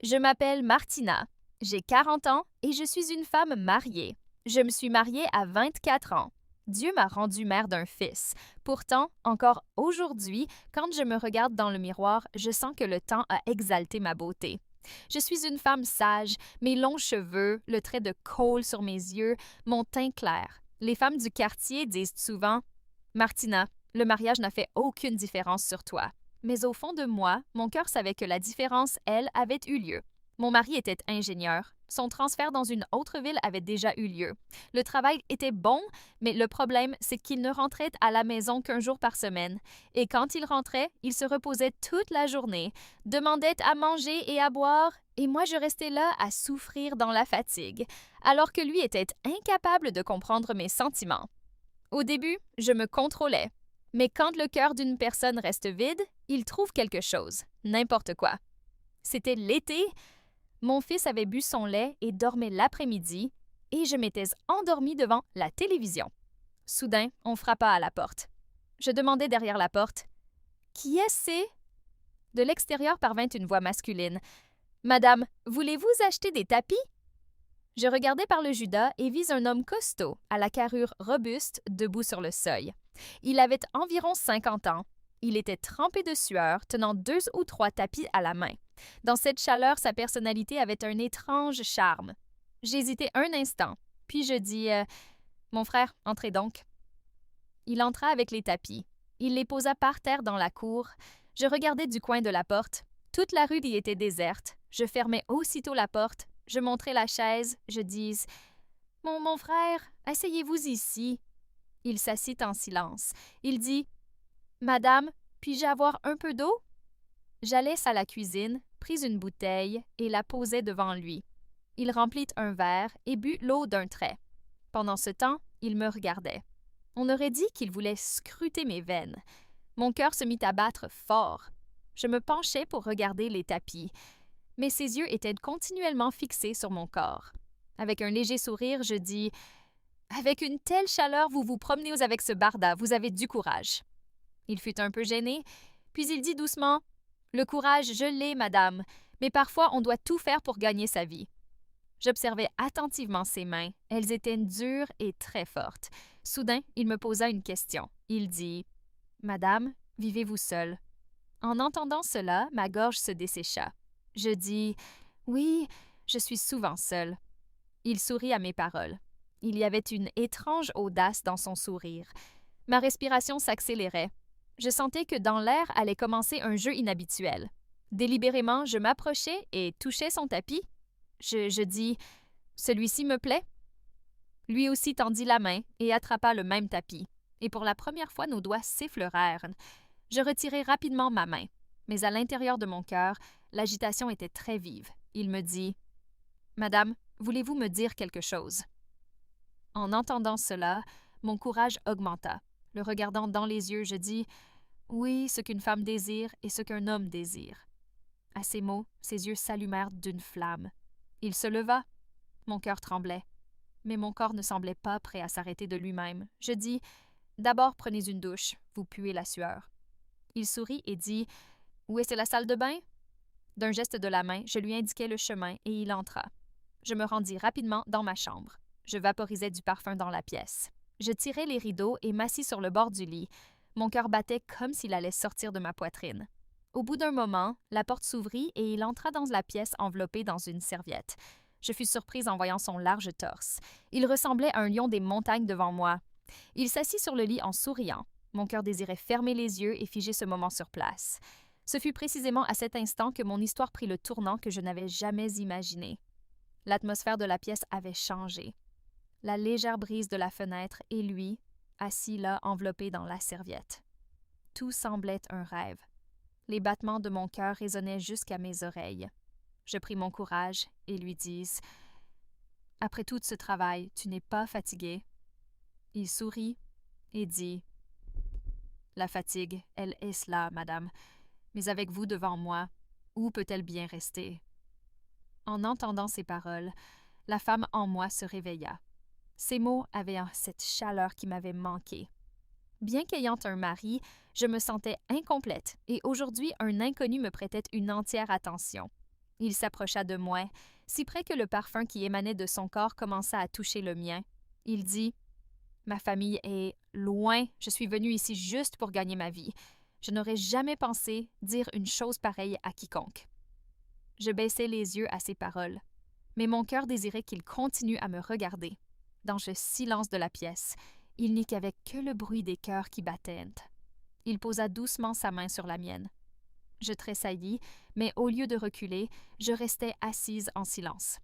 Je m'appelle Martina, j'ai 40 ans et je suis une femme mariée. Je me suis mariée à 24 ans. Dieu m'a rendue mère d'un fils. Pourtant, encore aujourd'hui, quand je me regarde dans le miroir, je sens que le temps a exalté ma beauté. Je suis une femme sage, mes longs cheveux, le trait de colle sur mes yeux, mon teint clair. Les femmes du quartier disent souvent Martina, le mariage n'a fait aucune différence sur toi. Mais au fond de moi, mon cœur savait que la différence, elle, avait eu lieu. Mon mari était ingénieur. Son transfert dans une autre ville avait déjà eu lieu. Le travail était bon, mais le problème, c'est qu'il ne rentrait à la maison qu'un jour par semaine. Et quand il rentrait, il se reposait toute la journée, demandait à manger et à boire, et moi je restais là à souffrir dans la fatigue, alors que lui était incapable de comprendre mes sentiments. Au début, je me contrôlais. Mais quand le cœur d'une personne reste vide, il trouve quelque chose, n'importe quoi. C'était l'été. Mon fils avait bu son lait et dormait l'après-midi, et je m'étais endormie devant la télévision. Soudain, on frappa à la porte. Je demandai derrière la porte Qui est-ce? De l'extérieur parvint une voix masculine. Madame, voulez-vous acheter des tapis? Je regardai par le Judas et vis un homme costaud, à la carrure robuste, debout sur le seuil. Il avait environ 50 ans. Il était trempé de sueur, tenant 2 ou 3 tapis à la main. Dans cette chaleur, sa personnalité avait un étrange charme. J'hésitai un instant, puis je dis Mon frère, entrez donc. Il entra avec les tapis. Il les posa par terre dans la cour. Je regardai du coin de la porte. Toute la rue y était déserte. Je fermai aussitôt la porte. Je montrai la chaise. Je dis mon frère, asseyez-vous ici. Il s'assit en silence. Il dit Madame, puis-je avoir un peu d'eau? J'allai à la cuisine, pris une bouteille et la posai devant lui. Il remplit un verre et but l'eau d'un trait. Pendant ce temps, il me regardait. On aurait dit qu'il voulait scruter mes veines. Mon cœur se mit à battre fort. Je me penchai pour regarder les tapis, mais ses yeux étaient continuellement fixés sur mon corps. Avec un léger sourire, je dis Avec une telle chaleur, vous vous promenez avec ce barda, vous avez du courage. Il fut un peu gêné, puis il dit doucement Le courage, je l'ai, madame, mais parfois on doit tout faire pour gagner sa vie. J'observais attentivement ses mains. Elles étaient dures et très fortes. Soudain, il me posa une question. Il dit Madame, vivez-vous seule? En entendant cela, ma gorge se dessécha. Je dis Oui, je suis souvent seule. Il sourit à mes paroles. Il y avait une étrange audace dans son sourire. Ma respiration s'accélérait. Je sentais que dans l'air allait commencer un jeu inhabituel. Délibérément, je m'approchai et touchai son tapis. Je dis Celui-ci me plaît. Lui aussi tendit la main et attrapa le même tapis. Et pour la première fois, nos doigts s'effleurèrent. Je retirai rapidement ma main. Mais à l'intérieur de mon cœur, l'agitation était très vive. Il me dit Madame, voulez-vous me dire quelque chose? En entendant cela, mon courage augmenta. Le regardant dans les yeux, je dis Oui, ce qu'une femme désire et ce qu'un homme désire. À ces mots, ses yeux s'allumèrent d'une flamme. Il se leva. Mon cœur tremblait. Mais mon corps ne semblait pas prêt à s'arrêter de lui-même. Je dis D'abord, prenez une douche, vous puez la sueur. Il sourit et dit Où est-ce la salle de bain? D'un geste de la main, je lui indiquai le chemin et il entra. Je me rendis rapidement dans ma chambre. Je vaporisais du parfum dans la pièce. Je tirai les rideaux et m'assis sur le bord du lit. Mon cœur battait comme s'il allait sortir de ma poitrine. Au bout d'un moment, la porte s'ouvrit et il entra dans la pièce enveloppé dans une serviette. Je fus surprise en voyant son large torse. Il ressemblait à un lion des montagnes devant moi. Il s'assit sur le lit en souriant. Mon cœur désirait fermer les yeux et figer ce moment sur place. Ce fut précisément à cet instant que mon histoire prit le tournant que je n'avais jamais imaginé. L'atmosphère de la pièce avait changé. La légère brise de la fenêtre et lui, assis là enveloppé dans la serviette. Tout semblait un rêve. Les battements de mon cœur résonnaient jusqu'à mes oreilles. Je pris mon courage et lui dis « Après tout ce travail, tu n'es pas fatigué? » Il sourit et dit « La fatigue, elle est cela, madame, mais avec vous devant moi, où peut-elle bien rester? » En entendant ces paroles, la femme en moi se réveilla. Ces mots avaient cette chaleur qui m'avait manqué. Bien qu'ayant un mari, je me sentais incomplète et aujourd'hui un inconnu me prêtait une entière attention. Il s'approcha de moi, si près que le parfum qui émanait de son corps commença à toucher le mien. Il dit « Ma famille est loin, je suis venu ici juste pour gagner ma vie. Je n'aurais jamais pensé dire une chose pareille à quiconque. » Je baissai les yeux à ces paroles, mais mon cœur désirait qu'il continue à me regarder. Dans le silence de la pièce, il n'y qu'avait que le bruit des cœurs qui battaient. Il posa doucement sa main sur la mienne. Je tressaillis, mais au lieu de reculer, je restais assise en silence.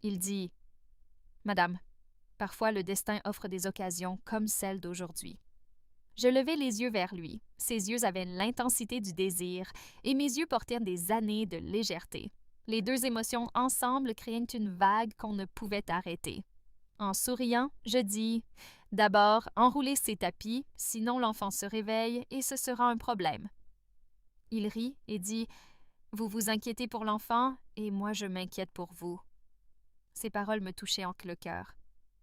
Il dit « Madame, parfois le destin offre des occasions comme celle d'aujourd'hui. » Je levai les yeux vers lui. Ses yeux avaient l'intensité du désir, et mes yeux portèrent des années de légèreté. Les deux émotions ensemble créaient une vague qu'on ne pouvait arrêter. En souriant, je dis « D'abord, enroulez ces tapis, sinon l'enfant se réveille et ce sera un problème. » Il rit et dit « Vous vous inquiétez pour l'enfant, et moi je m'inquiète pour vous. » Ces paroles me touchaient entre le cœur.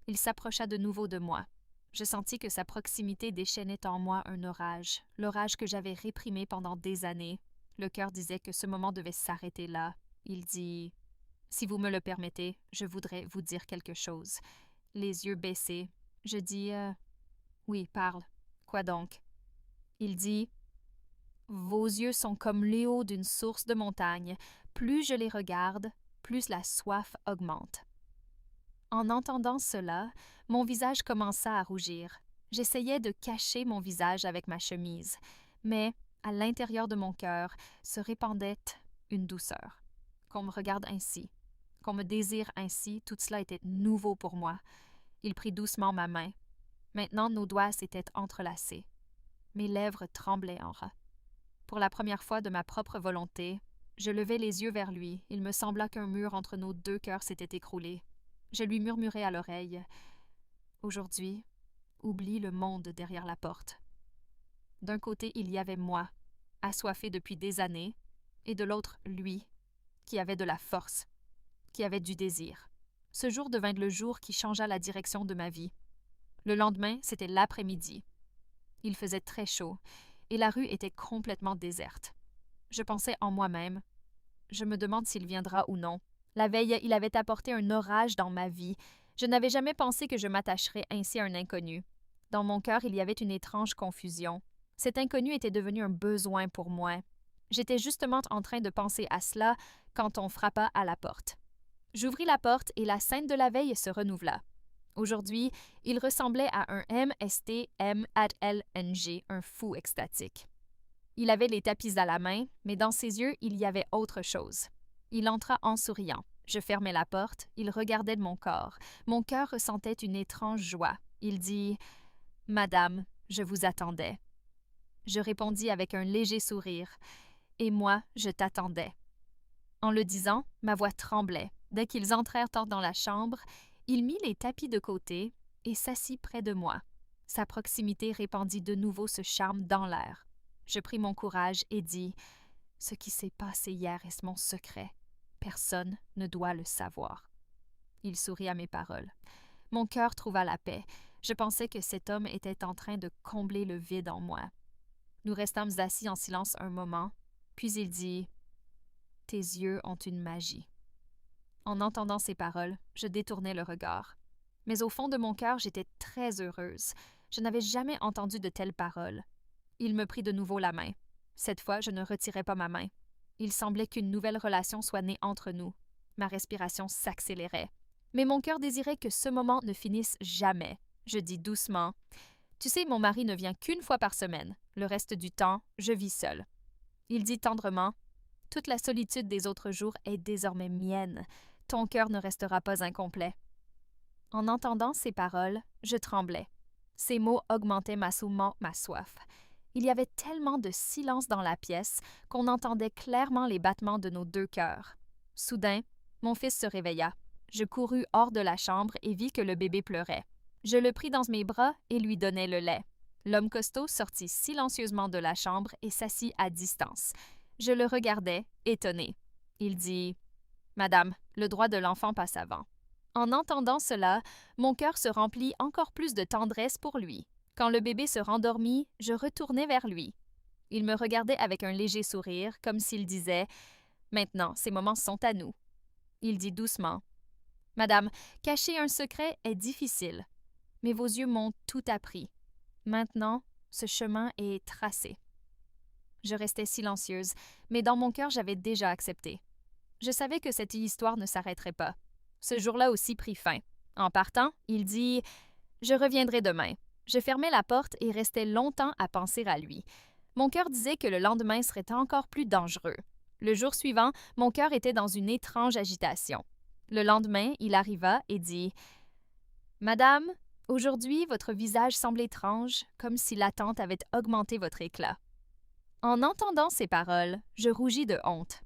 Il s'approcha de nouveau de moi. Je sentis que sa proximité déchaînait en moi un orage, l'orage que j'avais réprimé pendant des années. Le cœur disait que ce moment devait s'arrêter là. Il dit « Si vous me le permettez, je voudrais vous dire quelque chose. » Les yeux baissés, je dis « Oui, parle. Quoi donc? » Il dit « Vos yeux sont comme les eaux d'une source de montagne. Plus je les regarde, plus la soif augmente. » En entendant cela, mon visage commença à rougir. J'essayais de cacher mon visage avec ma chemise, mais à l'intérieur de mon cœur se répandait une douceur. Qu'on me regarde ainsi, qu'on me désire ainsi, tout cela était nouveau pour moi. Il prit doucement ma main. Maintenant, nos doigts s'étaient entrelacés. Mes lèvres tremblaient en ras. Pour la première fois de ma propre volonté, je levai les yeux vers lui. Il me sembla qu'un mur entre nos deux cœurs s'était écroulé. Je lui murmurai à l'oreille « Aujourd'hui, oublie le monde derrière la porte. » D'un côté, il y avait moi, assoiffé depuis des années, et de l'autre, lui, qui avait de la force, qui avait du désir. Ce jour devint le jour qui changea la direction de ma vie. Le lendemain, c'était l'après-midi. Il faisait très chaud, et la rue était complètement déserte. Je pensais en moi-même. Je me demande s'il viendra ou non. La veille, il avait apporté un orage dans ma vie. Je n'avais jamais pensé que je m'attacherais ainsi à un inconnu. Dans mon cœur, il y avait une étrange confusion. Cet inconnu était devenu un besoin pour moi. J'étais justement en train de penser à cela quand on frappa à la porte. J'ouvris la porte et la scène de la veille se renouvela. Aujourd'hui, il ressemblait à un MSTM LNG, un fou extatique. Il avait les tapis à la main, mais dans ses yeux, il y avait autre chose. Il entra en souriant. Je fermai la porte, il regardait mon corps. Mon cœur ressentait une étrange joie. Il dit « Madame, je vous attendais. » Je répondis avec un léger sourire. « Et moi, je t'attendais. » En le disant, ma voix tremblait. Dès qu'ils entrèrent dans la chambre, il mit les tapis de côté et s'assit près de moi. Sa proximité répandit de nouveau ce charme dans l'air. Je pris mon courage et dis « Ce qui s'est passé hier est mon secret. Personne ne doit le savoir. » Il sourit à mes paroles. Mon cœur trouva la paix. Je pensais que cet homme était en train de combler le vide en moi. Nous restâmes assis en silence un moment, puis il dit « Tes yeux ont une magie. » En entendant ces paroles, je détournai le regard. Mais au fond de mon cœur, j'étais très heureuse. Je n'avais jamais entendu de telles paroles. Il me prit de nouveau la main. Cette fois, je ne retirai pas ma main. Il semblait qu'une nouvelle relation soit née entre nous. Ma respiration s'accélérait. Mais mon cœur désirait que ce moment ne finisse jamais. Je dis doucement « Tu sais, mon mari ne vient qu'une fois par semaine. Le reste du temps, je vis seule. » Il dit tendrement « Toute la solitude des autres jours est désormais mienne. Ton cœur ne restera pas incomplet. » En entendant ces paroles, je tremblais. Ces mots augmentaient massivement ma soif. Il y avait tellement de silence dans la pièce qu'on entendait clairement les battements de nos deux cœurs. Soudain, mon fils se réveilla. Je courus hors de la chambre et vis que le bébé pleurait. Je le pris dans mes bras et lui donnai le lait. L'homme costaud sortit silencieusement de la chambre et s'assit à distance. Je le regardais, étonné. Il dit « Madame, le droit de l'enfant passe avant. » En entendant cela, mon cœur se remplit encore plus de tendresse pour lui. Quand le bébé se rendormit, je retournai vers lui. Il me regardait avec un léger sourire, comme s'il disait Maintenant, ces moments sont à nous. Il dit doucement. Madame, cacher un secret est difficile, mais vos yeux m'ont tout appris. Maintenant, ce chemin est tracé. Je restais silencieuse, mais dans mon cœur, j'avais déjà accepté. Je savais que cette histoire ne s'arrêterait pas. Ce jour-là aussi prit fin. En partant, il dit « Je reviendrai demain ». Je fermais la porte et restais longtemps à penser à lui. Mon cœur disait que le lendemain serait encore plus dangereux. Le jour suivant, mon cœur était dans une étrange agitation. Le lendemain, il arriva et dit « Madame, aujourd'hui, votre visage semble étrange, comme si l'attente avait augmenté votre éclat. » En entendant ces paroles, je rougis de honte.